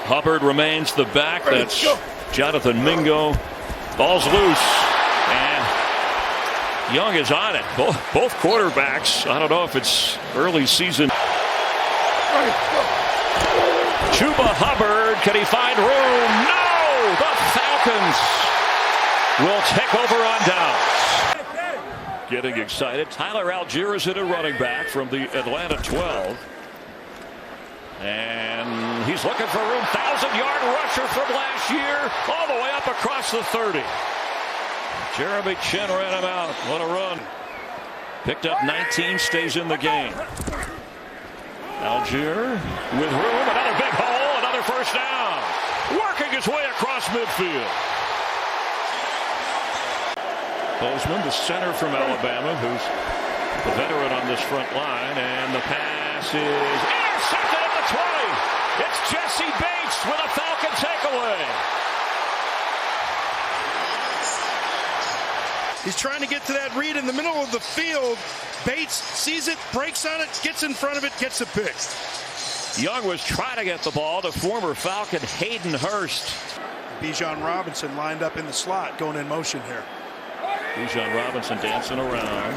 Hubbard remains the back. That's Jonathan Mingo. Ball's loose. And Young is on it. Both quarterbacks. I don't know if it's early season. Chuba Hubbard. Can he find room? No! The Falcons will take over on downs. Getting excited. Tyler Algier is in a running back from the Atlanta 12. And he's looking for room. 1,000-yard rusher from last year. All the way up across the 30. Jeremy Chin ran him out. What a run. Picked up 19. Stays in the game. Algier with room. Another big hole. Another first down. Working his way across midfield. Bozeman, the center from Alabama, who's the veteran on this front line. And the pass is intercepted at the 20. It's Jesse Bates with a Falcon takeaway. He's trying to get to that read in the middle of the field. Bates sees it, breaks on it, gets in front of it, gets a pick. Young was trying to get the ball to former Falcon Hayden Hurst. Bijan Robinson lined up in the slot, going in motion here. Bijan Robinson dancing around.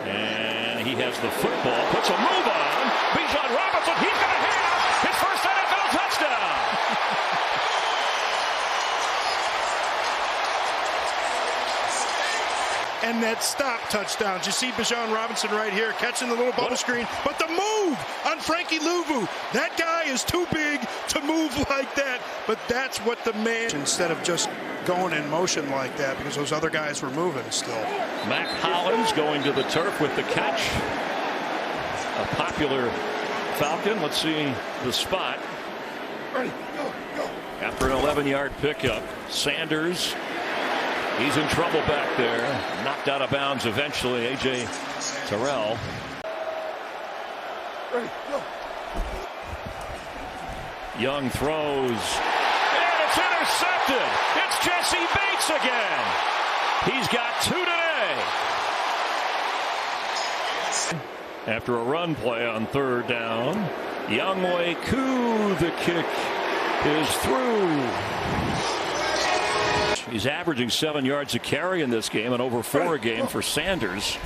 And he has the football, puts a move on. Bijan Robinson, he's going to have his first NFL touchdown. And that stop touchdown. You see Bijan Robinson right here catching the little bubble screen. But the move on Frankie Louvu. That guy is too big to move like that. But that's what the man, instead of just going in motion like that, because those other guys were moving still. Mac Hollins going to the turf with the catch. A popular Falcon. Let's see the spot. After an 11-yard pickup, Sanders. He's in trouble back there. Knocked out of bounds eventually. A.J. Terrell. Young throws. And it's intercepted. It's Jesse Bates again. He's got 2 today. After a run play on third down, Younghoe Koo, the kick is through. He's averaging 7 yards a carry in this game and over 4 a game for Sanders.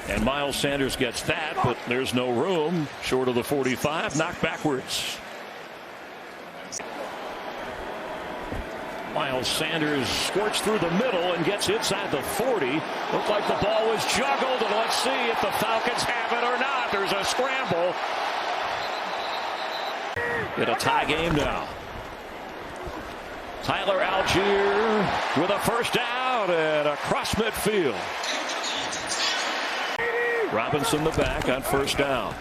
And Miles Sanders gets that, but there's no room. Short of the 45, knocked backwards. Miles Sanders squirts through the middle and gets inside the 40. Looked like the ball was juggled, and let's see if the Falcons have it or not. There's a scramble. Get a tie game now. Tyler Algier with a first down and across midfield. Robinson the back on first down.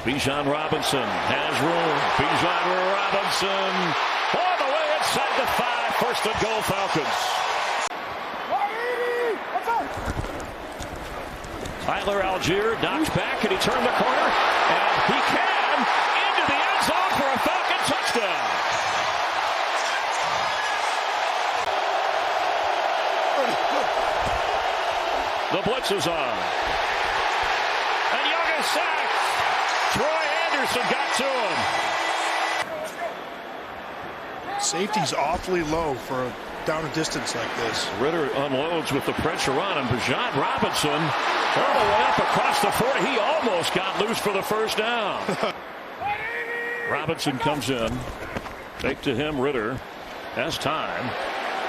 Bijan Robinson has room. Bijan Robinson all the way inside the 5. First and goal Falcons. Tyler Algier knocks back. Can he turn the corner? And he can. Into the end zone for a Falcon touchdown. The blitz is on. And Young is sacked. Troy Anderson got to him. Safety's awfully low for a down a distance like this. Ritter unloads with the pressure on him. Bijan Robinson all the way up across the 40. He almost got loose for the first down. Robinson comes in. Fake to him, Ritter has time.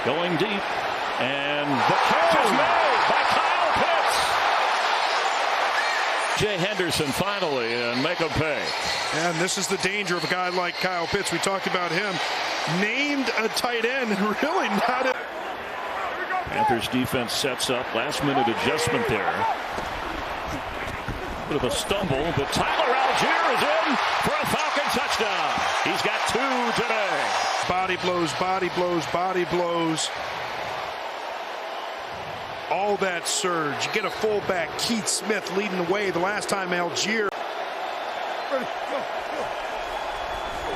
Going deep. And the catch is made by Kyle Pitts. Jay Henderson finally and make him pay. And this is the danger of a guy like Kyle Pitts. We talked about him. Named a tight end and really not a... Panthers defense sets up. Last minute adjustment there. Bit of a stumble, but Tyler Algier is in for a Falcon touchdown. He's got 2 today. Body blows, body blows, body blows. All that surge. You get a fullback, Keith Smith, leading the way. The last time Algier.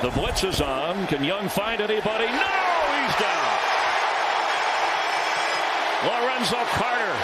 The blitz is on. Can Young find anybody? No, he's down. Lorenzo Carter.